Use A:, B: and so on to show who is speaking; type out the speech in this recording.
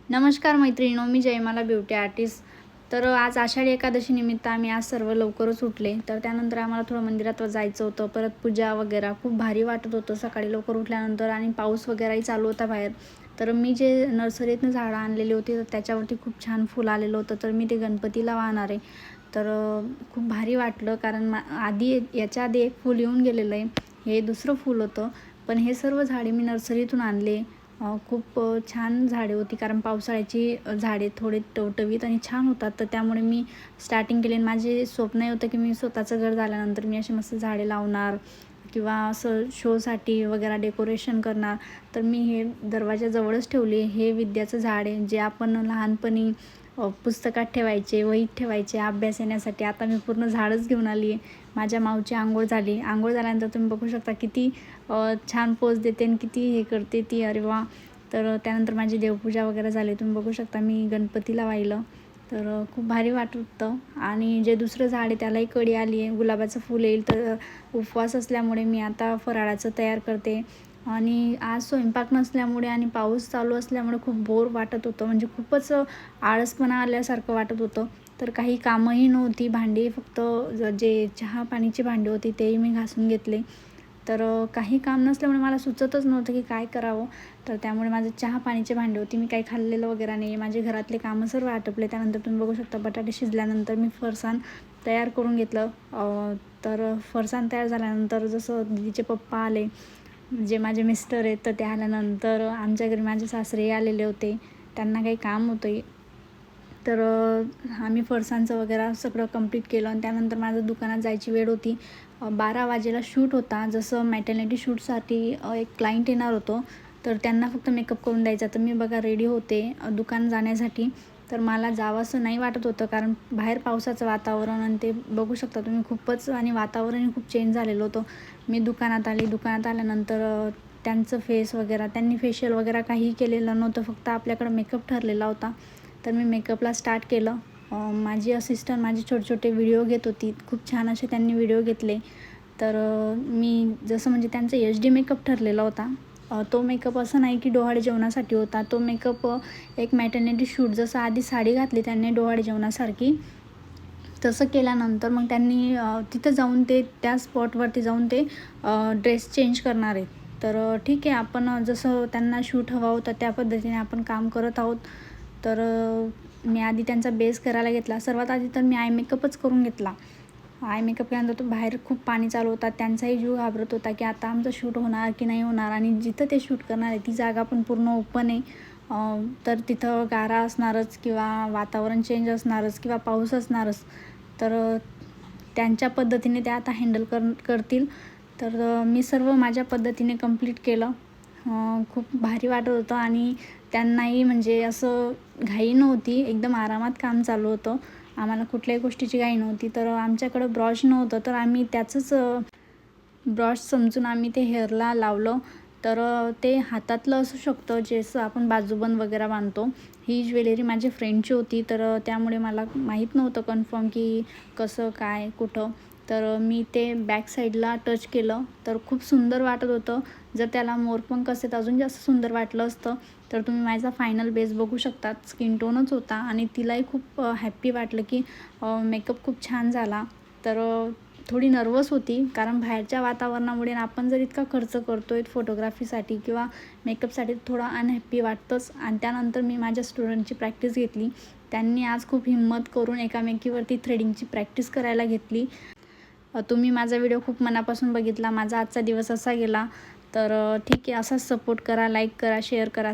A: नमस्कार मैत्रिणींनो, मी Jaymala beauty artist. तर आज आषाढी एकादशी निमित्त आम्ही आज सर्व लवकरच उठले. तर त्यानंतर आम्हाला थोडं मंदिरात जायचं होतं. परत पूजा वगैरे खूप भारी वाटत होतं सकाळी लवकर उठल्यानंतर, आणि पाऊस वगैरेही चालू होता बाहेर. तर मी जे नर्सरीतनं झाडं आणलेली होती तर त्याच्यावरती खूप छान फुल आलेलं होतं. तर मी ते गणपतीला वाहणार आहे. तर खूप भारी वाटलं, कारण याच्या आधी एक फूल येऊन गेलेलं आहे. हे दुसरं फूल होतं. पण हे सर्व झाडे मी नर्सरीतून आणले. खूप छान झाडे होती, कारण पावसाळ्याची झाडे थोडे टवटवीत आणि छान होतात. तर त्यामुळे मी स्टार्टिंग केली. माझे स्वप्न होतं की मी स्वतःचं घर झाल्यानंतर मी अशी मस्त झाडे लावणार किंवा असं शोसाठी वगैरे डेकोरेशन करणार. तर मी हे दरवाजाजवळच ठेवले. हे विद्याचं झाड आहे, जे आपण लहानपणी पुस्तकात ठेवायचे, वहीत ठेवायचे अभ्यास येण्यासाठी. आता मी पूर्ण झाडच घेऊन आली आहे. माझ्या माऊची आंघोळ झाली. आंघोळ झाल्यानंतर तुम्ही बघू शकता किती छान पोज देते आणि किती हे करते ती, अरे वा. तर त्यानंतर माझी देवपूजा वगैरे झाली. तुम्ही बघू शकता मी गणपतीला वाहिलं. तर खूप भारी वाटत होतं. आणि जे दुसरं झाड आहे त्यालाही कळी आली आहे, गुलाबाचं फूल येईल. तर उपवास असल्यामुळे मी आता फराळाचं तयार करते. आणि आज स्वयंपाक नसल्यामुळे आणि पाऊस चालू असल्यामुळे खूप बोर वाटत होतं, म्हणजे खूपच आळसपणा आल्यासारखं वाटत होतं. तर काही कामंही नव्हती. भांडी फक्त जे चहा पाणीची भांडी होती तेही मी घासून घेतले. तर काही काम नसल्यामुळे मला सुचतच नव्हतं की काय करावं. तर त्यामुळे माझं चहा पाणीची भांडी होती. मी काही खाल्लेलं वगैरे नाही. माझे घरातले कामं सर्व आटपले. त्यानंतर तुम्ही बघू शकता बटाटे शिजल्यानंतर मी फरसाण तयार करून घेतलं. तर फरसाण तयार झाल्यानंतर जसं दीदीचे पप्पा आले, जे माझे मिस्टर आहेत, तर ते आल्यानंतर आमच्या घरी माझे सासरे आलेले होते. त्यांना काही काम होतं. तर आम्ही फरसाणचं वगैरे सगळं कंप्लीट केलं. आणि त्यानंतर माझं दुकानात जायची वेळ होती. 12 वाजेला शूट होता. जसं मॅटर्निटी शूटसाठी एक क्लायंट येणार होतं. तर त्यांना फक्त मेकअप करून द्यायचा. तर मी बघा रेडी होते दुकान जाण्यासाठी. तर मला जावंसं नाही वाटत होतं, कारण बाहेर पावसाचं वातावरण आणि ते बघू शकता तुम्ही खूपच, आणि वातावरणही खूप चेंज झालेलं होतं. मी दुकानात आली. दुकानात आल्यानंतर त्यांचं फेस वगैरे, त्यांनी फेशियल वगैरे काहीही केलेलं नव्हतं. फक्त आपल्याकडं मेकअप ठरलेला होता. तर मी मेकअपला स्टार्ट केलं. माझी असिस्टंट माझे छोटे छोटे व्हिडिओ घेत होती. खूप छान असे त्यांनी व्हिडिओ घेतले. तर मी जसं म्हणजे त्यांचा HD मेकअप ठरलेला होता. तो मेकअप असं नाही की डोहाळे जेवणासाठी होता. तो मेकअप एक मॅटर्निटी शूट, जसं आधी साडी घातली त्यांनी डोहाळे जेवणासारखी, तसं केल्यानंतर मग त्यांनी तिथं जाऊन त्या स्पॉटवरती जाऊन ते ड्रेस चेंज करणार आहेत. तर ठीक आहे, आपण जसं त्यांना शूट हवा होता त्या पद्धतीने आपण काम करत आहोत. तर मी आधी त्यांचा बेस करायला घेतला. सर्वात आधी तर मी आय मेकअपच करून घेतला. आय मेकअप केल्यानंतर तो बाहेर खूप पाणी चालू होता. त्यांचाही जीव घाबरत होता की आता आमचं शूट होणार की नाही होणार. आणि जिथं ते शूट करणार आहे ती जागा पण पूर्ण ओपन आहे. तर तिथं गारा असणारच, किंवा वातावरण चेंज असणारच, किंवा पाऊस असणारच. तर त्यांच्या पद्धतीने ते आता हँडल करतील. तर मी सर्व माझ्या पद्धतीने कंप्लीट केलं. खूप भारी वाटत होतं. आणि त्यांनाही म्हणजे असं घाई नव्हती, एकदम आरामात काम चालू होतं. आम्हाला कुठल्याही गोष्टीची घाई नव्हती. तर आमच्याकडं ब्रश नव्हतं, तर आम्ही त्याचंच ब्रश समजून आम्ही ते हेअरला लावलं. तर ते हातातलं असू शकतं, जसं आपण बाजूबंद वगैरे बांधतो. ही ज्वेलरी माझ्या फ्रेंडची होती. तर त्यामुळे मला माहीत नव्हतं कन्फर्म की कसं काय कुठं. तर मी ते बॅक साईडला टच केलं. तर खूप सुंदर वाटत होतं. जर त्याला मोरपंख असते तर अजून जास्त सुंदर वाटलं असतं. तर तुम्ही माझा फायनल बेस बघू शकता, स्किन टोनच होता. आणि तिलाही खूप हॅप्पी वाटलं की मेकअप खूप छान झाला. तर थोडी नर्वस होती, कारण बाहेरच्या वातावरणामुळे आपण जर इतका खर्च करतो आहे फोटोग्राफीसाठी किंवा मेकअपसाठी, थोडं अनहॅप्पी वाटतंच. आणि त्यानंतर मी माझ्या स्टुडंटची प्रॅक्टिस घेतली. त्यांनी आज खूप हिंमत करून एकामेकीवरती थ्रेडिंगची प्रॅक्टिस करायला घेतली. तुम्ही माझा व्हिडिओ खूप मनापासून बघितला. माझा आजचा दिवस असा गेला. तर ठीक आहे, असाच सपोर्ट करा, लाईक करा, शेअर करा,